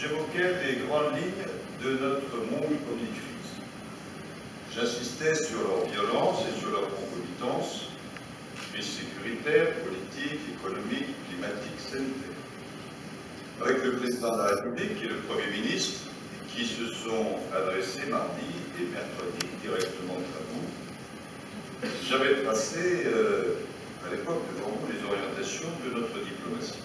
j'évoquais les grandes lignes de notre monde omnicrise. J'insistais sur leur violence et sur leur concomitance, crise sécuritaire, politique, économique, climatique, sanitaire. Avec le président de la République et le Premier ministre, qui se sont adressés mardi et mercredi directement à vous, j'avais tracé à l'époque devant vous les orientations de notre diplomatie,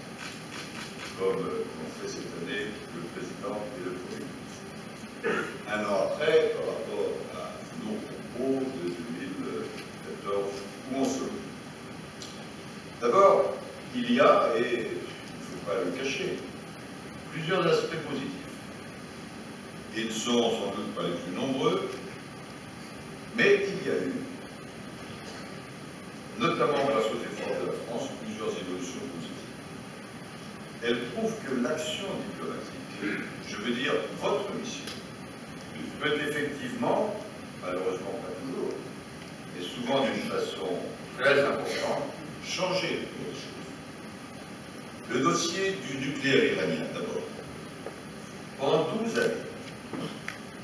comme l'ont fait cette année le président et le Premier ministre. Un an après, par rapport à nos propos de 2014, où on se trouve. D'abord, il y a, et il ne faut pas le cacher, plusieurs aspects positifs. Ils ne sont sans doute pas les plus nombreux, mais il y a eu, notamment grâce aux efforts de la France, plusieurs évolutions positives. Elles prouvent que l'action diplomatique, je veux dire votre mission, peut effectivement, malheureusement pas toujours, et souvent d'une façon très importante, changer les choses. Le dossier du nucléaire iranien, d'abord. Pendant 12 années,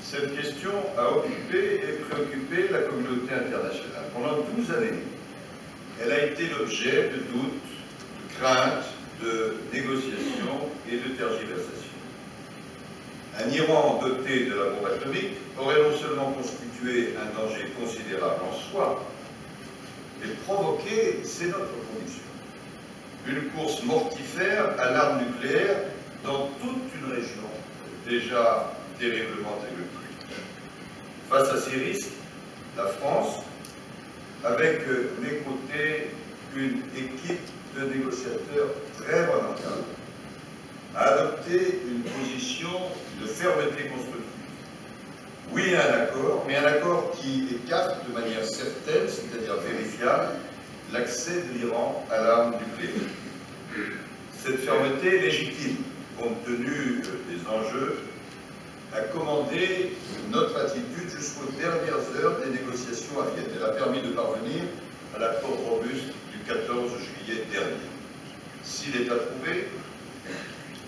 cette question a occupé et préoccupé la communauté internationale. Pendant 12 années, elle a été l'objet de doutes, de craintes, de négociations et de tergiversations. Un Iran doté de la bombe atomique aurait non seulement constitué un danger considérable en soi, mais provoqué, c'est notre conviction, une course mortifère à l'arme nucléaire dans toute une région déjà terriblement électrique. Face à ces risques, la France, avec mes côtés une équipe de négociateurs très remarquable, a adopté une position de fermeté constructive. Oui à un accord, mais un accord qui écarte de manière certaine, c'est-à-dire vérifiable, l'accès de l'Iran à l'arme nucléaire. Cette fermeté légitime, compte tenu des enjeux, a commandé notre attitude jusqu'aux dernières heures des négociations à Vienne. Elle a permis de parvenir à l'accord robuste du 14 juillet dernier. S'il est approuvé,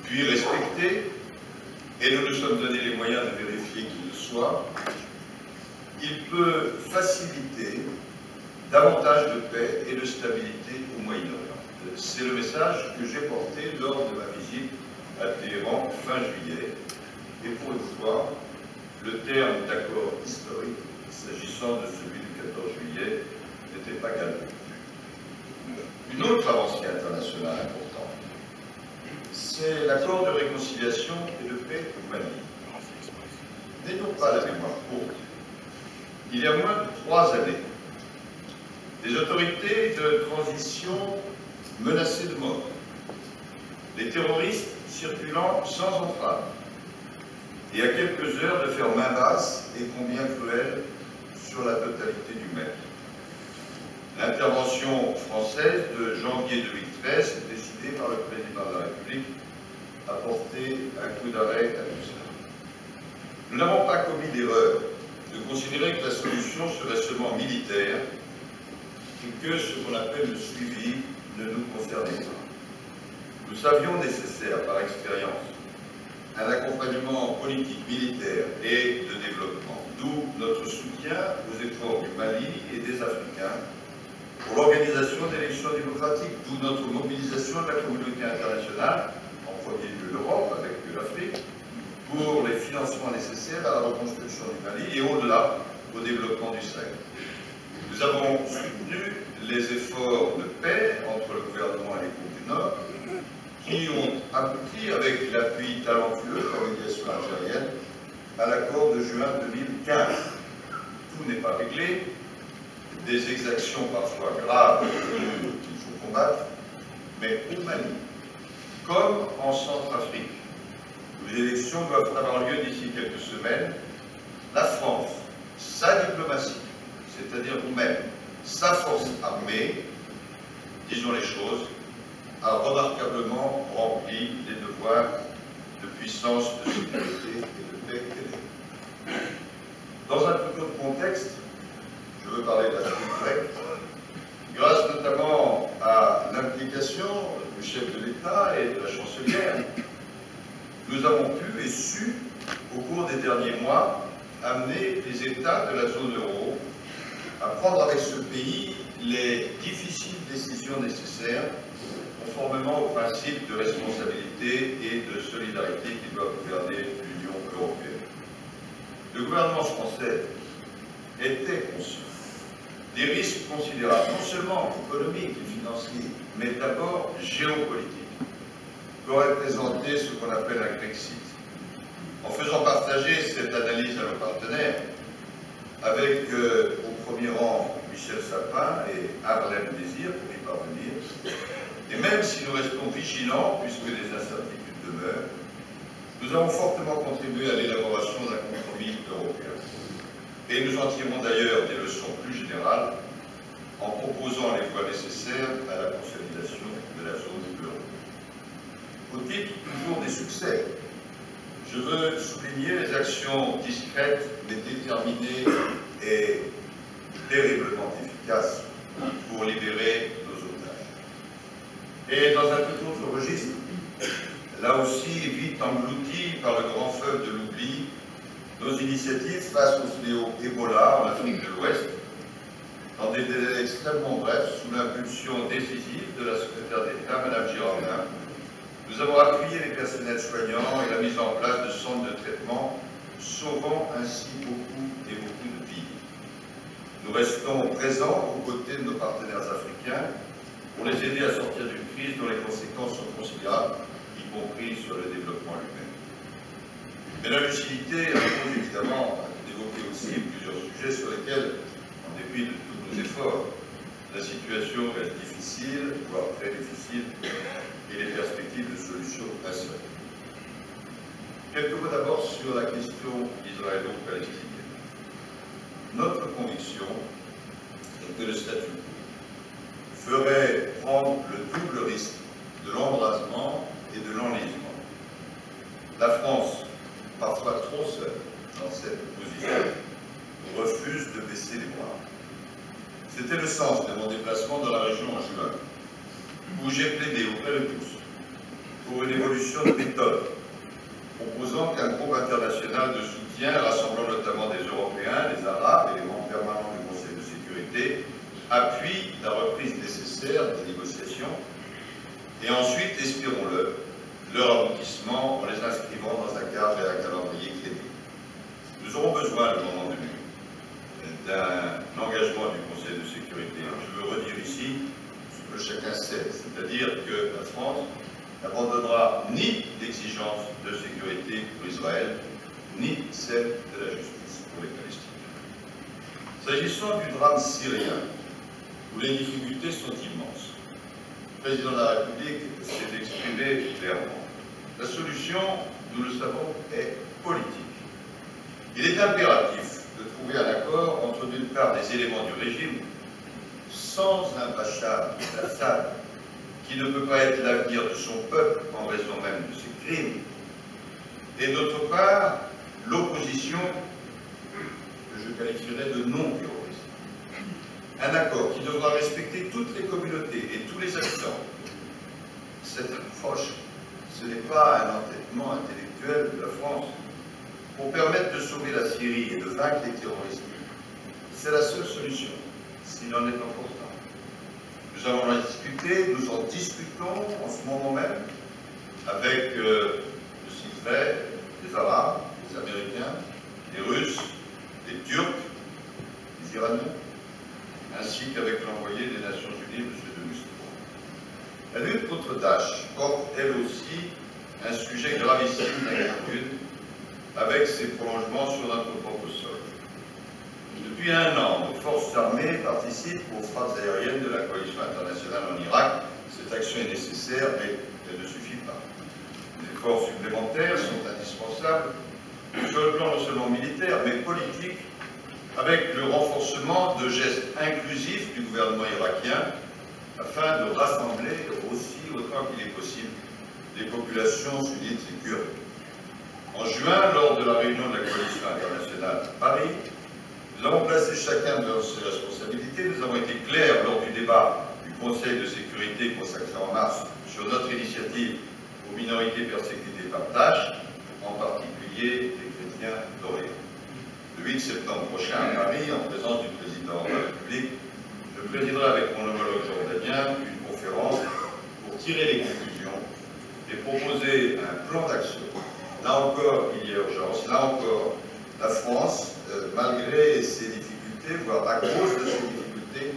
puis respecté, et nous nous sommes donné les moyens de vérifier qu'il le soit, il peut faciliter davantage de paix et de stabilité au Moyen-Orient. C'est le message que j'ai porté lors de ma visite à Téhéran fin juillet. Et pour une fois, le terme d'accord historique, s'agissant de celui du 14 juillet, n'était pas galvaudé. Une autre avancée internationale importante, c'est l'accord de réconciliation et de paix au Mali. N'ayons pas la mémoire courte. Il y a moins de 3 années, les autorités de transition menaçaient de mort, les terroristes circulant sans entrave, et à quelques heures de faire main basse et combien cruelle sur la totalité du maire. L'intervention française de janvier 2013, décidée par le président de la République, a porté un coup d'arrêt à tout cela. Nous n'avons pas commis l'erreur de considérer que la solution serait seulement militaire et que ce qu'on appelle le suivi ne nous concernait pas. Nous savions nécessaire, par expérience, un accompagnement politique, militaire et de développement, d'où notre soutien aux efforts du Mali et des Africains pour l'organisation d'élections démocratiques, d'où notre mobilisation de la communauté internationale, en premier lieu l'Europe avec l'Afrique, pour les financements nécessaires à la reconstruction du Mali et au-delà au développement du Sahel. Nous avons soutenu les efforts de paix entre le gouvernement et les groupes du Nord, qui ont abouti, avec l'appui talentueux de la médiation algérienne, à l'accord de juin 2015. Tout n'est pas réglé, des exactions parfois graves qu'il faut combattre, mais au Mali, comme en Centrafrique, où les élections doivent avoir lieu d'ici quelques semaines, la France, sa diplomatie, c'est-à-dire vous-même, sa force armée, disons les choses, a remarquablement rempli les devoirs de puissance, de sécurité et de paix qu'elle est. Dans un tout autre contexte, je veux parler de la République grecque, grâce notamment à l'implication du chef de l'État et de la chancelière, nous avons pu et su, au cours des derniers mois, amener les États de la zone euro à prendre avec ce pays les difficiles décisions nécessaires, conformément aux principes de responsabilité et de solidarité qui doivent gouverner l'Union européenne. Le gouvernement français était conscient des risques considérables, non seulement économiques et financiers, mais d'abord géopolitiques, qu'aurait présenté ce qu'on appelle un Grexit. En faisant partager cette analyse à nos partenaires, avec au premier rang Michel Sapin et Harlem Désir pour y parvenir, et même si nous restons vigilants, puisque des incertitudes demeurent, nous avons fortement contribué à l'élaboration d'un compromis européen. Et nous en tirons d'ailleurs des leçons plus générales en proposant les voies nécessaires à la consolidation de la zone euro. Au titre toujours des succès, je veux souligner les actions discrètes mais déterminées et terriblement efficaces pour libérer nos otages. Et dans un tout autre registre, là aussi vite englouti par le grand fleuve de l'oubli, nos initiatives face au fléau Ebola en Afrique de l'Ouest, dans des délais extrêmement brefs, sous l'impulsion décisive de la secrétaire d'État, Mme Girardin, nous avons appuyé les personnels soignants et la mise en place de centres de traitement, sauvant ainsi beaucoup de vies. Nous restons présents aux côtés de nos partenaires africains pour les aider à sortir d'une crise dont les conséquences sont considérables, y compris sur le développement humain. Mais la lucidité impose évidemment d'évoquer aussi plusieurs sujets sur lesquels, en dépit de tous nos efforts, la situation reste difficile, voire très difficile, et les perspectives de solution incertaines. Quelques mots d'abord sur la question israélo-palestinienne. Notre conviction est que le statu quo ferait prendre le double risque de l'embrasement et de l'enlisement. La France, parfois trop seule dans cette position, refuse de baisser les bras. C'était le sens de mon déplacement dans la région en juin, où j'ai plaidé auprès de tous pour une évolution de méthode, proposant qu'un groupe international de soutien, rassemblant notamment des Européens, des Arabes et les membres permanents du Conseil de sécurité, appuie la reprise nécessaire des négociations et ensuite, espérons-le, leur aboutissement en les inscrivant dans un cadre et un calendrier crédible. Nous aurons besoin, le moment venu, d'un engagement du Conseil de sécurité. Je veux redire ici ce que chacun sait, c'est-à-dire que la France n'abandonnera ni l'exigence de sécurité pour Israël, ni celle de la justice pour les Palestiniens. S'agissant du drame syrien, où les difficultés sont immenses, le président de la République s'est exprimé clairement. La solution, nous le savons, est politique. Il est impératif de trouver un accord entre, d'une part, des éléments du régime, sans un Bachar al-Assad, qui ne peut pas être l'avenir de son peuple en raison même de ses crimes, et d'autre part, l'opposition, que je qualifierais de non-terroriste. Un accord qui devra respecter toutes les communautés et tous les habitants. Cette approche, ce n'est pas un entêtement intellectuel de la France pour permettre de sauver la Syrie et de vaincre les terroristes. C'est la seule solution, s'il en est encore temps. Nous allons en discuter, nous en discutons en ce moment même avec, je citerai, les Arabes, les Américains, les Russes, les Turcs, les Iraniens, ainsi qu'avec l'envoyé des Nations Unies, M. de Mustapha. La lutte contre Daesh porte, elle aussi, un sujet gravissime d'inquiétude, avec ses prolongements sur notre propre sol. Depuis un an, nos forces armées participent aux frappes aériennes de la coalition internationale en Irak. Cette action est nécessaire, mais elle ne suffit pas. Des efforts supplémentaires sont indispensables sur le plan non seulement militaire, mais politique, avec le renforcement de gestes inclusifs du gouvernement irakien, afin de rassembler aussi, autant qu'il est possible, les populations sunnites et kurdes. En juin, lors de la réunion de la coalition internationale à Paris, nous avons placé chacun de ses responsabilités. Nous avons été clairs lors du débat du Conseil de sécurité consacré en mars sur notre initiative aux minorités persécutées par Daesh. en particulier les chrétiens d'Orient. Le 8 septembre prochain à Paris, en présence du président de la République, je présiderai avec mon homologue jordanien une conférence pour tirer les conclusions et proposer un plan d'action. Là encore, il y a urgence. Là encore, la France, malgré ses difficultés, voire à cause de ses difficultés,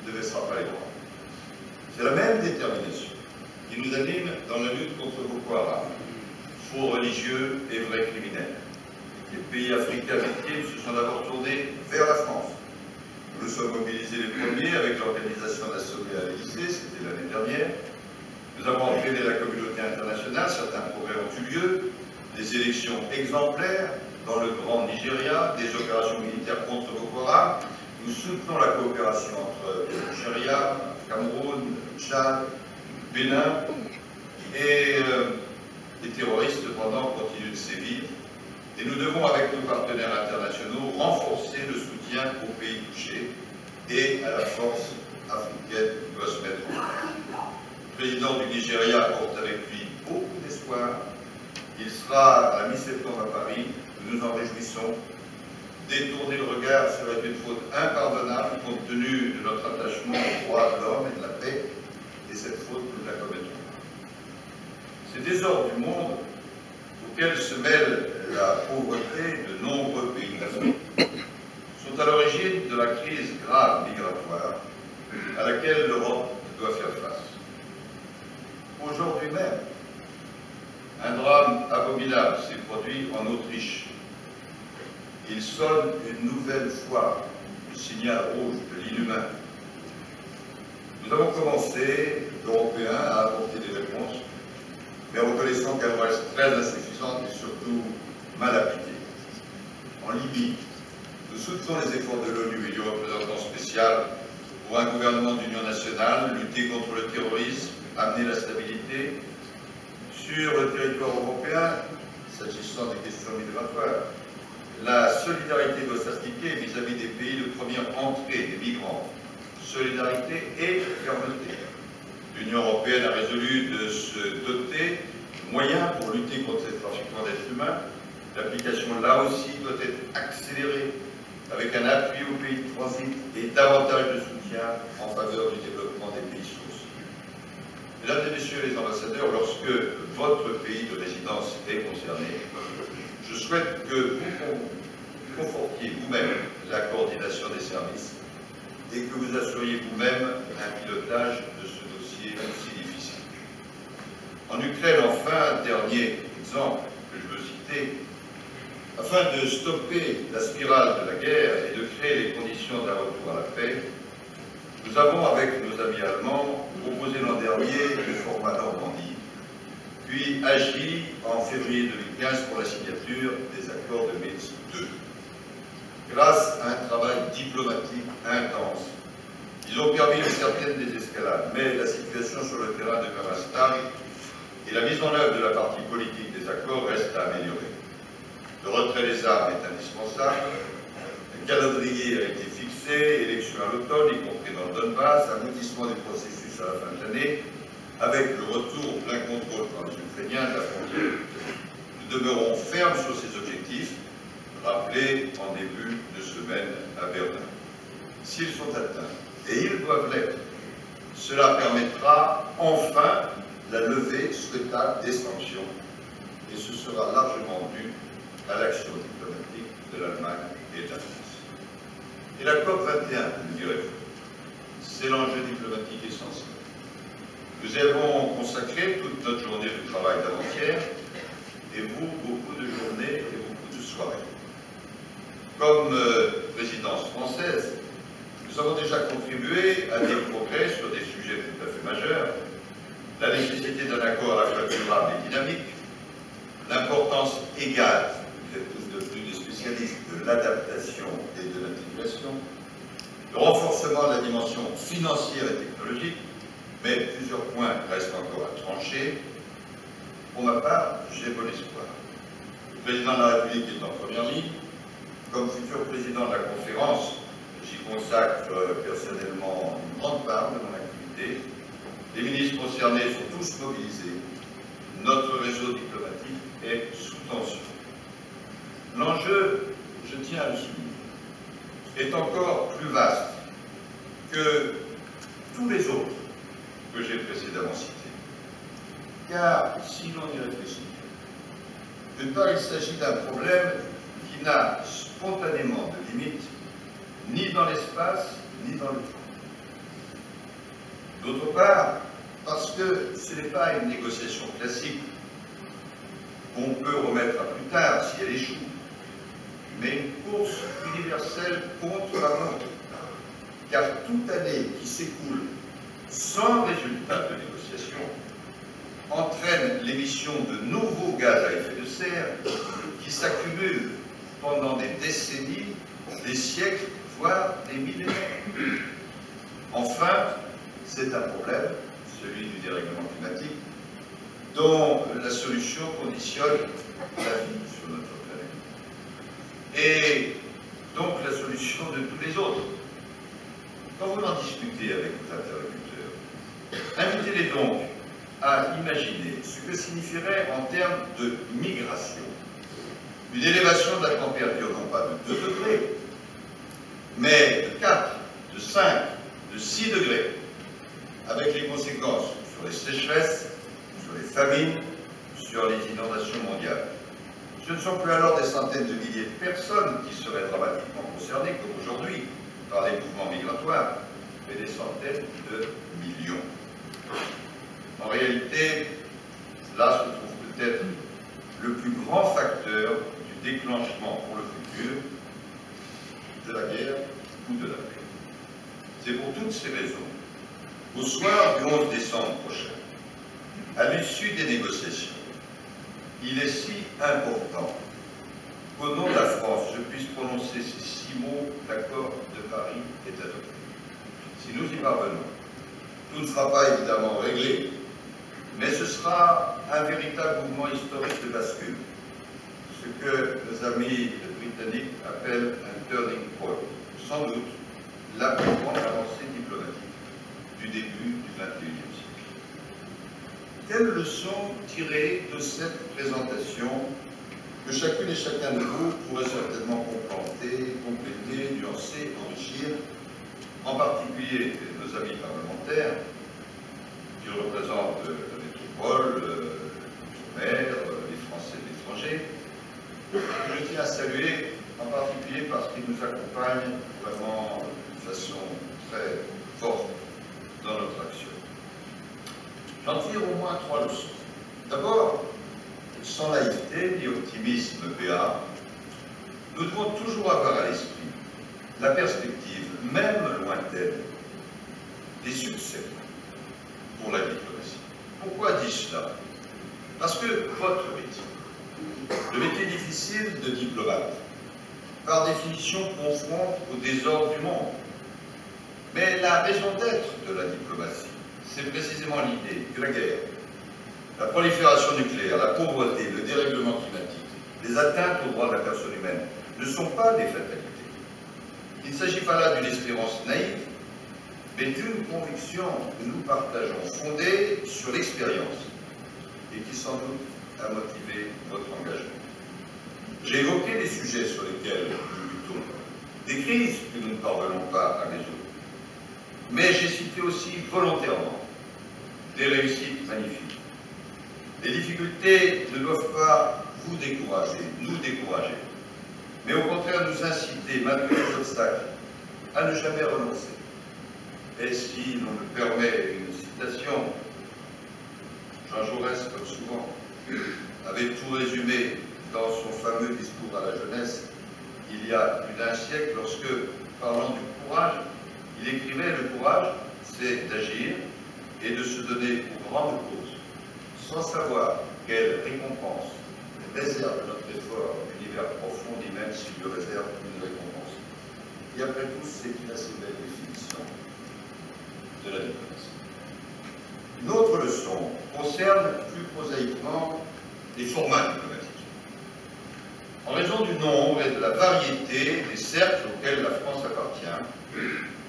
ne baissera pas les bras. C'est la même détermination qui nous anime dans la lutte contre Boko Haram, faux religieux et vrais criminels. Les pays africains victimes se sont d'abord tournés vers la France. Nous nous sommes mobilisés les premiers avec l'organisation d'un sommet à l'Élysée, c'était l'année dernière. Nous avons entraîné la communauté internationale, certains progrès ont eu lieu, des élections exemplaires dans le Grand Nigeria, des opérations militaires contre Boko Haram. Nous soutenons la coopération entre le Nigeria, Cameroun, Tchad, Bénin, et les terroristes cependant continuent de sévir. Et nous devons, avec nos partenaires internationaux, renforcer le soutien aux pays touchés et à la force africaine qui doit se mettre en place. Le président du Nigeria porte avec lui beaucoup d'espoir. Il sera à la mi-septembre à Paris. Nous nous en réjouissons. Détourner le regard serait une faute impardonnable compte tenu de notre attachement aux droits de l'homme et de la paix. Et cette faute, nous la commettons. Ces désordres du monde auxquels se mêle la pauvreté de nombreux pays d'Afrique sont à l'origine de la crise grave migratoire à laquelle l'Europe doit faire face. Aujourd'hui même, un drame abominable s'est produit en Autriche. Il sonne une nouvelle fois le signal rouge de l'inhumain. Nous avons commencé, Européens, à apporter des réponses, mais reconnaissant qu'elles restent très insuffisantes et surtout mal appliquées. En Libye, nous soutenons les efforts de l'ONU et du représentant spécial pour un gouvernement d'union nationale, lutter contre le terrorisme, amener la stabilité. Sur le territoire européen, s'agissant des questions migratoires, la solidarité doit s'appliquer vis-à-vis des pays de première entrée des migrants. Solidarité et fermeté. L'Union européenne a résolu de se doter de moyens pour lutter contre ces trafiquants d'êtres humains. L'application, là aussi, doit être accélérée avec un appui aux pays de transit et davantage de soutien en faveur du développement des pays sources. Mesdames et Messieurs les ambassadeurs, lorsque votre pays de résidence est concerné, je souhaite que vous confortiez vous-même la coordination des services et que vous assuriez vous-même un pilotage de ce dossier si difficile. En Ukraine, enfin, dernier exemple que je veux citer, afin de stopper la spirale de la guerre et de créer les conditions d'un retour à la paix, nous avons, avec nos amis allemands, proposé l'an dernier le format Normandie, puis agi en février 2015 pour la signature des accords de Minsk II. Grâce à un travail diplomatique intense, ils ont permis une certaine désescalade, mais la situation sur le terrain demeure instable et la mise en œuvre de la partie politique des accords reste à améliorer. Le retrait des armes est indispensable, un calendrier a été fixé, élections à l'automne, y compris dans le Donbass, aboutissement des processus à la fin de l'année, avec le retour au plein contrôle par les Ukrainiens de la frontière. Nous demeurons fermes sur ces objectifs, rappelés en début de semaine à Berlin. S'ils sont atteints, et ils doivent l'être, cela permettra enfin la levée souhaitable des sanctions, et ce sera largement dû à l'action diplomatique de l'Allemagne et de la France. Et la COP21, me direz-vous, c'est l'enjeu diplomatique essentiel. Nous avons consacré toute notre journée de travail d'avant-hier, et vous, beaucoup de journées et beaucoup de soirées. Comme présidence française, nous avons déjà contribué à des progrès sur des sujets tout à fait majeurs, la nécessité d'un accord à la fois durable et dynamique, l'importance égale, vous êtes tous devenus des spécialistes, de l'adaptation et de l'intégration, le renforcement de la dimension financière et technologique, mais plusieurs points restent encore à trancher. Pour ma part, j'ai bon espoir. Le président de la République est en première ligne. Comme futur président de la conférence, j'y consacre personnellement une grande part de mon activité. Les ministres concernés sont tous mobilisés. notre réseau diplomatique est sous tension. L'enjeu, je tiens à le souligner, est encore plus vaste que tous les autres que j'ai précédemment cités. Car si l'on y réfléchit, d'une part, il s'agit d'un problème qui n'a spontanément de limite ni dans l'espace, ni dans le temps. D'autre part, parce que ce n'est pas une négociation classique qu'on peut remettre à plus tard si elle échoue, mais une course universelle contre la montre. Car toute année qui s'écoule sans résultat de négociation entraîne l'émission de nouveaux gaz à effet de serre qui s'accumulent pendant des décennies, des siècles, voire des millénaires. Enfin, c'est un problème, celui du dérèglement climatique, dont la solution conditionne la vie sur notre planète. Et donc la solution de tous les autres. Quand vous en discutez avec vos interlocuteurs, invitez-les donc à imaginer ce que signifierait en termes de migration une élévation de la température, non pas de 2 degrés, mais de 4, de 5, de 6 degrés, avec les conséquences sur les sécheresses, sur les famines, sur les inondations mondiales. Ce ne sont plus alors des centaines de milliers de personnes qui seraient dramatiquement concernées, comme aujourd'hui, par les mouvements migratoires, mais des centaines de millions. En réalité, là se trouve peut-être le plus grand facteur du déclenchement pour le futur de la guerre ou de la paix. C'est pour toutes ces raisons, au soir du 11 décembre prochain, à l'issue des négociations, il est si important qu'au nom de la France, je puisse prononcer ces 6 mots, l'accord de Paris est adopté. Si nous y parvenons, tout ne sera pas évidemment réglé, mais ce sera un véritable mouvement historique de bascule, ce que nos amis britanniques appellent un turning point, sans doute la plus grande avancée diplomatique du début du XXIe siècle. Quelles leçons tirer de cette présentation que chacune et chacun de vous pourrait certainement compléter, nuancer, enrichir, en particulier nos amis parlementaires qui représentent la métropole, l'outre-mer, les Français de l'étranger, que je tiens à saluer en particulier parce qu'ils nous accompagnent vraiment de façon très forte dans notre action. J'en tire au moins 3 leçons. D'abord, sans naïveté ni optimisme béat, nous devons toujours avoir à l'esprit la perspective, même lointaine, des succès pour la diplomatie. Pourquoi dis-je cela? Parce que votre métier, le métier difficile de diplomate, par définition confronte au désordre du monde. Mais la raison d'être de la diplomatie, c'est précisément l'idée que la guerre, la prolifération nucléaire, la pauvreté, le dérèglement climatique, les atteintes aux droits de la personne humaine ne sont pas des fatalités. Il ne s'agit pas là d'une espérance naïve, mais d'une conviction que nous partageons, fondée sur l'expérience, et qui sans doute a motivé votre engagement. J'ai évoqué des sujets sur lesquels nous luttons, des crises que nous ne parvenons pas à résoudre. Mais j'ai cité aussi volontairement des réussites magnifiques. Les difficultés ne doivent pas vous décourager, nous décourager, mais au contraire nous inciter, malgré les obstacles, à ne jamais renoncer. Et si l'on me permet une citation, Jean Jaurès, comme souvent, avait tout résumé dans son fameux discours à la jeunesse, il y a plus d'un siècle, lorsque, parlant du courage, il écrivait « Le courage, c'est d'agir et de se donner aux grandes causes, sans savoir quelle récompense réserve notre effort l'univers profond, ni même s'il lui réserve une récompense. » Et après tout, c'est une assez belle définition de la diplomatie. Une autre leçon concerne plus prosaïquement les formats diplomatiques. En raison du nombre et de la variété des cercles auxquels la France appartient,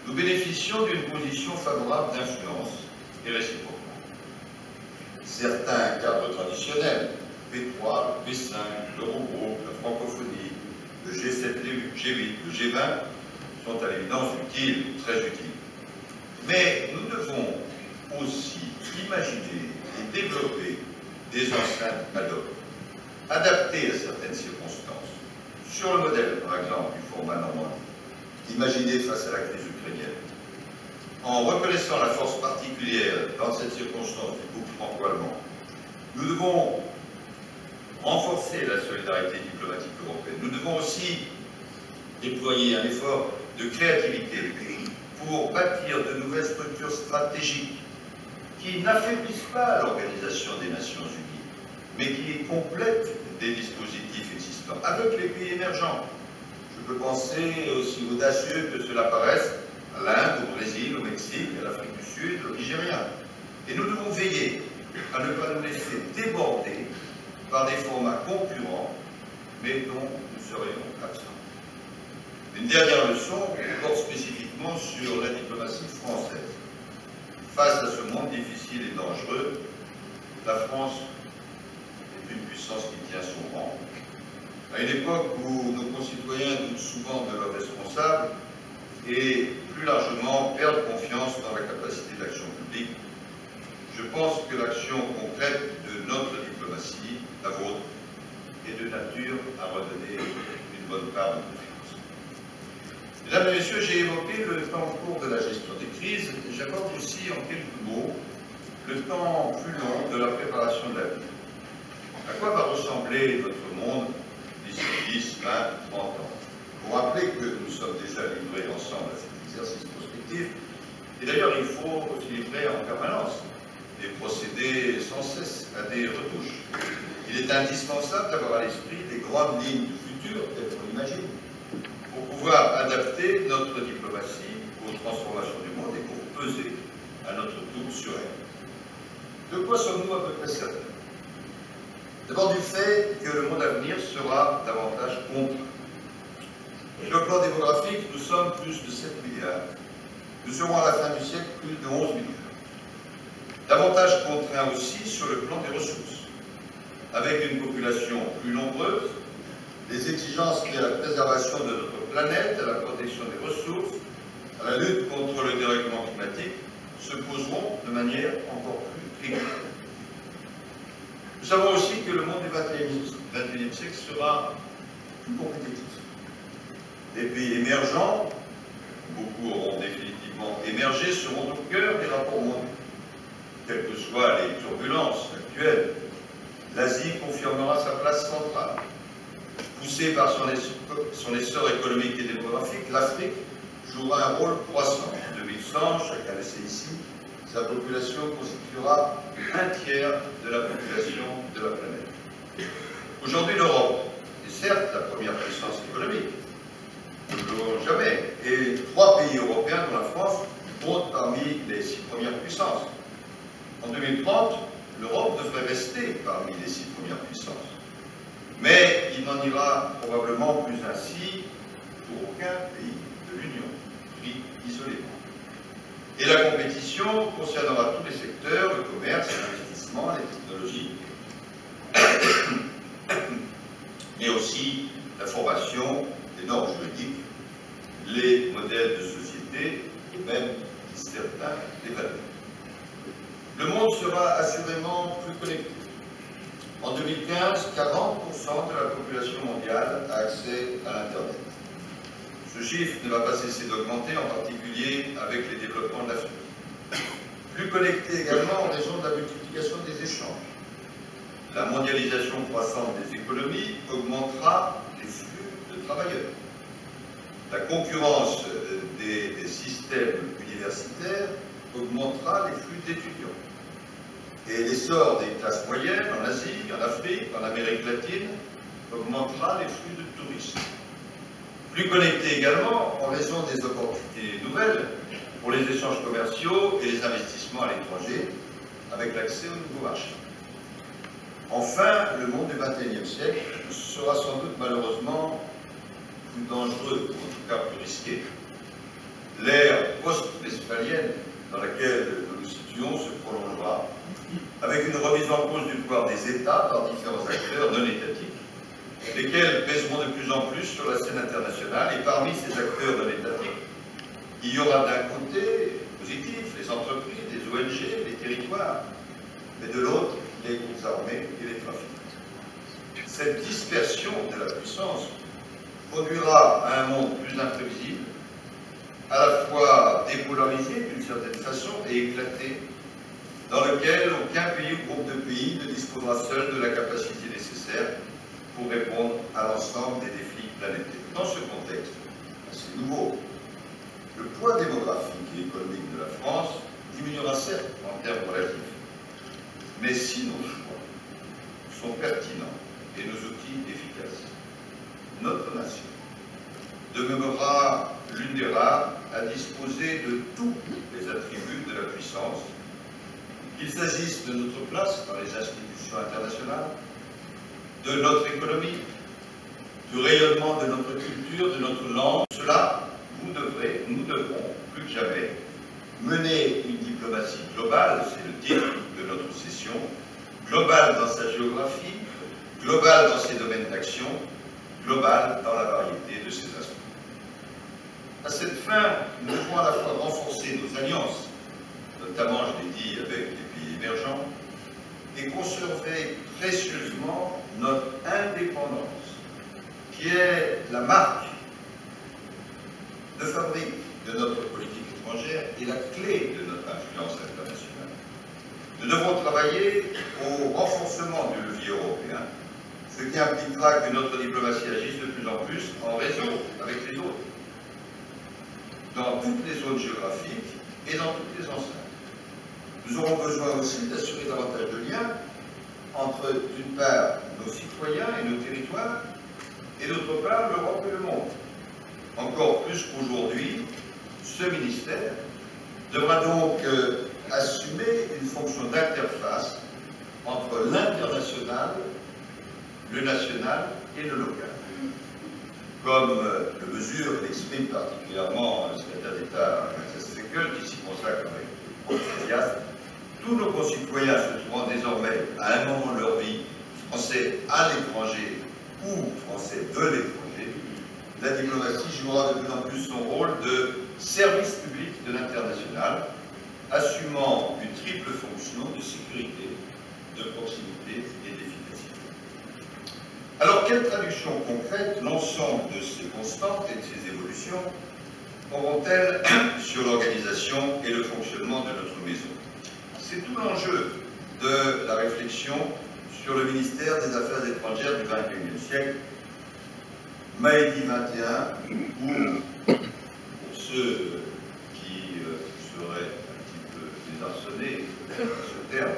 nous bénéficions d'une position favorable d'influence et réciproquement. Certains cadres traditionnels, P3, le P5, l'Eurogroupe, la francophonie, le G7, le G8, le G20 sont à l'évidence utiles, très utiles. Mais nous devons aussi imaginer et développer des enceintes ad hoc, adaptées à certaines circonstances, sur le modèle, par exemple, du format Normandie, imaginé face à la crise ukrainienne. En reconnaissant la force particulière dans cette circonstance du couple franco-allemand, nous devons renforcer la solidarité diplomatique européenne. Nous devons aussi déployer un effort de créativité pour bâtir de nouvelles structures stratégiques qui n'affaiblissent pas l'Organisation des Nations Unies, mais qui complètent des dispositifs existants avec les pays émergents. Je peux penser aussi audacieux que cela paraisse à l'Inde, au Brésil, au Mexique, à l'Afrique du Sud, au Nigeria. Et nous devons veiller à ne pas nous laisser déborder par des formats concurrents, mais dont nous serions absents. Une dernière leçon porte spécifiquement sur la diplomatie française. Face à ce monde difficile et dangereux, la France est une puissance qui tient son rang. À une époque où nos concitoyens doutent souvent de leurs responsables et plus largement perdent confiance dans la capacité d'action publique, je pense que l'action concrète de notre diplomatie, la vôtre, est de nature à redonner une bonne part de confiance. Mesdames et messieurs, j'ai évoqué le temps court de la gestion des crises. J'aborde aussi en quelques mots le temps plus long de la préparation de l'avenir. À quoi va ressembler notre monde d'ici 10, 20, 30 ans? Pour rappeler que nous sommes déjà livrés ensemble à cet exercice prospectif, et d'ailleurs il faut se livrer en permanence et procéder sans cesse à des retouches. Il est indispensable d'avoir à l'esprit les grandes lignes du futur telles qu'on l'imagine, pour pouvoir adapter notre diplomatie aux transformations du monde et pour peser à notre tour sur elle. De quoi sommes-nous à peu près certains? D'abord du fait que le monde à venir sera davantage contraint. Sur le plan démographique, nous sommes plus de 7 milliards. Nous serons à la fin du siècle plus de 11 milliards. Davantage contraint aussi sur le plan des ressources. Avec une population plus nombreuse, les exigences liées à la préservation de notre planète, à la protection des ressources, à la lutte contre le dérèglement climatique se poseront de manière encore plus régulière. Nous savons aussi que le monde du XXIe siècle sera plus compétitif. Les pays émergents, beaucoup auront définitivement émergé, seront au cœur des rapports mondiaux. Quelles que soient les turbulences actuelles, l'Asie confirmera sa place centrale. Poussée par son essor économique et démographique, l'Afrique jouera un rôle croissant. En 2100, chacun le sait ici, sa population constituera un tiers de la population de la planète. Aujourd'hui, l'Europe est certes la première puissance économique, jamais, et 3 pays européens, dont la France, comptent parmi les 6 premières puissances. En 2030, l'Europe devrait rester parmi les 6 premières puissances. Mais il n'en ira probablement plus ainsi pour aucun pays de l'Union, pris isolément. Et la compétition concernera tous les secteurs, le commerce, l'investissement, les technologies, mais aussi la formation, les normes juridiques, les modèles de société et même certains des valeurs. Le monde sera assurément plus connecté. En 2015, 40% de la population mondiale a accès à l'Internet. Ce chiffre ne va pas cesser d'augmenter, en particulier avec les développements de l'Afrique. Plus connecté également en raison de la multiplication des échanges. La mondialisation croissante des économies augmentera les flux de travailleurs. La concurrence des systèmes universitaires augmentera les flux d'étudiants. Et l'essor des classes moyennes en Asie, en Afrique, en Amérique latine augmentera les flux de touristes. Plus connectés également en raison des opportunités nouvelles pour les échanges commerciaux et les investissements à l'étranger avec l'accès aux nouveaux marchés. Enfin, le monde du XXIe siècle sera sans doute malheureusement plus dangereux, ou en tout cas plus risqué. L'ère post-westphalienne dans laquelle nous nous situons discussion se prolongera avec une remise en cause du pouvoir des États par différents acteurs non étatiques, lesquels pèseront de plus en plus sur la scène internationale. Et parmi ces acteurs non étatiques, il y aura d'un côté positif les entreprises, les ONG, les territoires, mais de l'autre les groupes armés et les trafiquants. Cette dispersion de la puissance conduira à un monde plus imprévisible, à la fois dépolarisé d'une certaine façon et éclaté, dans lequel aucun pays ou groupe de pays ne disposera seul de la capacité nécessaire pour répondre à l'ensemble des défis planétaires. Dans ce contexte assez nouveau, le poids démographique et économique de la France diminuera certes en termes relatifs, mais si nos choix sont pertinents et nos outils efficaces, notre nation demeurera l'une des rares à disposer de tous les attributs de la puissance, qu'il s'agisse de notre place dans les institutions internationales, de notre économie, du rayonnement de notre culture, de notre langue. Cela, nous devrons, plus que jamais, mener une diplomatie globale, c'est le titre de notre session, globale dans sa géographie, globale dans ses domaines d'action, globale dans la variété de ses instruments. À cette fin, nous devons à la fois renforcer nos alliances, notamment, je l'ai dit, avec les pays émergents, et conserver précieusement notre indépendance, qui est la marque de fabrique de notre politique étrangère et la clé de notre influence internationale. Nous devons travailler au renforcement du levier européen, ce qui impliquera que notre diplomatie agisse de plus en plus en réseau avec les autres, dans toutes les zones géographiques et dans toutes les enceintes. Nous aurons besoin aussi d'assurer davantage de liens entre, d'une part, nos citoyens et nos territoires, et d'autre part, l'Europe et le monde. Encore plus qu'aujourd'hui, ce ministère devra donc assumer une fonction d'interface entre l'international, le national et le local. Comme le mesure et l'exprime particulièrement le secrétaire d'État Alexis Feckel, qui s'y consacre avec enthousiasme, tous nos concitoyens se trouvant désormais à un moment de leur vie français à l'étranger ou français de l'étranger, la diplomatie jouera de plus en plus son rôle de service public de l'international, assumant une triple fonction de sécurité, de proximité et d'efficacité. Alors, quelle traduction concrète l'ensemble de ces constantes et de ces évolutions auront-elles sur l'organisation et le fonctionnement de notre maison? C'est tout l'enjeu de la réflexion sur le ministère des Affaires étrangères du XXIe siècle, Maïdi 21, ou, pour ceux qui seraient un petit peu désarçonnés à ce terme,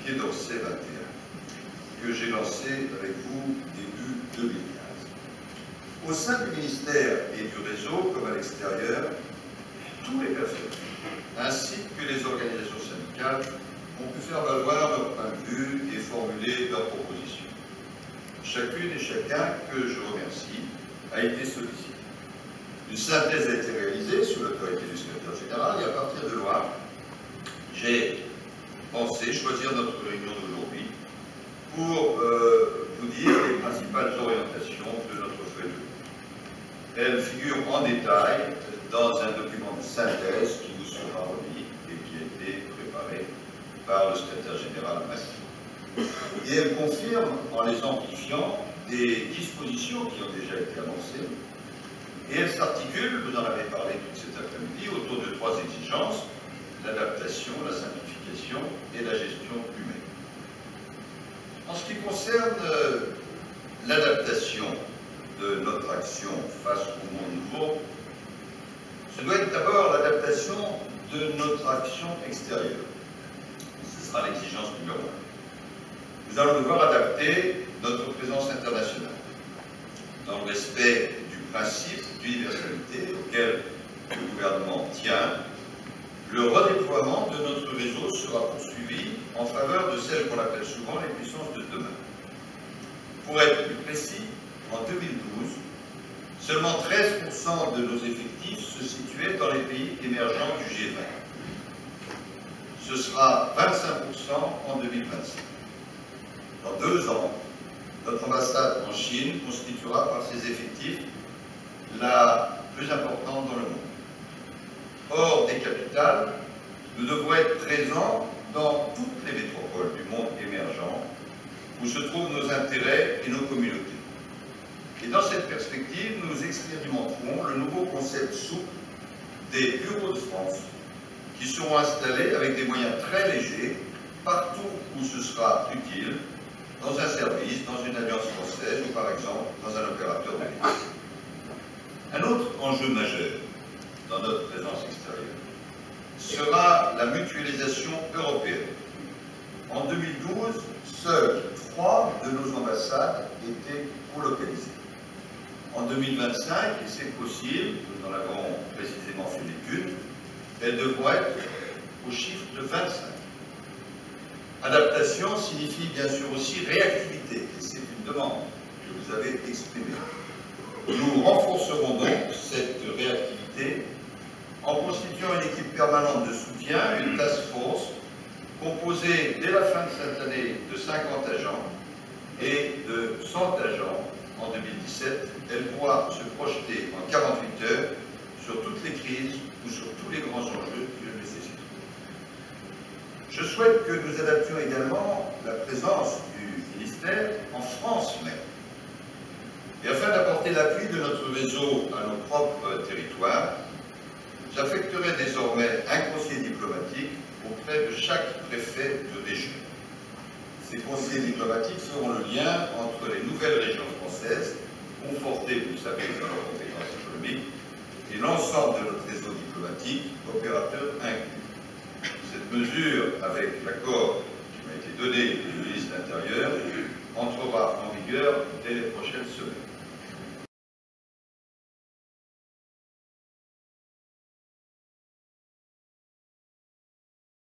Quai d'Orsay 21, que j'ai lancé avec vous début 2015. Au sein du ministère et du réseau, comme à l'extérieur, tous les personnels, ainsi que les organisations syndicales, ont pu faire valoir leur point de vue et formuler leurs propositions. Chacune et chacun, que je remercie, a été sollicité. Une synthèse a été réalisée sous l'autorité du secrétaire général et à partir de là, j'ai pensé choisir notre réunion d'aujourd'hui pour vous dire les principales orientations de notre feuille de route. Elles figurent en détail dans un document de synthèse qui vous sera remis et qui a été préparé par le secrétaire général Massy. Et elles confirment, en les amplifiant, des dispositions qui ont déjà été annoncées, et elles s'articulent, vous en avez parlé toute cet après-midi, autour de trois exigences: l'adaptation, la simplification et la gestion humaine. En ce qui concerne l'adaptation de notre action face au monde nouveau, ce doit être d'abord l'adaptation de notre action extérieure. Ce sera l'exigence numéro 1. Nous allons devoir adapter notre présence internationale dans le respect du principe d'universalité auquel le gouvernement tient. Le redéploiement de notre réseau sera poursuivi en faveur de celles qu'on appelle souvent les puissances de demain. Pour être plus précis, en 2012, seulement 13% de nos effectifs se situaient dans les pays émergents du G20. ce sera 25% en 2025. Dans 2 ans, notre ambassade en Chine constituera par ses effectifs la plus importante dans le monde. Hors des capitales, nous devrons être présents dans toutes les métropoles du monde émergent où se trouvent nos intérêts et nos communautés. Et dans cette perspective, nous expérimenterons le nouveau concept souple des bureaux de France qui seront installés avec des moyens très légers partout où ce sera utile, dans un service, dans une alliance française ou par exemple dans un opérateur de l'État. Un autre enjeu majeur dans notre présence extérieure sera la mutualisation européenne. En 2012, seules 3 de nos ambassades étaient colocalisées. En 2025, et c'est possible, nous en avons précisément fait l'étude, elles devront être au chiffre de 25. Adaptation signifie bien sûr aussi réactivité, et c'est une demande que vous avez exprimée. Nous renforcerons donc cette réactivité en constituant une équipe permanente de soutien, une task force, composée dès la fin de cette année de 50 agents et de 100 agents en 2017. Elle pourra se projeter en 48 heures sur toutes les crises ou sur tous les grands enjeux qui le nécessitent. Je souhaite que nous adaptions également la présence du ministère en France même. Et afin d'apporter l'appui de notre réseau à nos propres territoires, j'affecterai désormais un conseiller diplomatique auprès de chaque préfet de région. Ces conseillers diplomatiques feront le lien entre les nouvelles régions françaises, confortées, vous le savez, dans leurs compétences économiques, et l'ensemble de notre réseau diplomatique, opérateurs inclus. Cette mesure, avec l'accord qui m'a été donné du ministre de l'Intérieur, entrera en vigueur dès les prochaines semaines.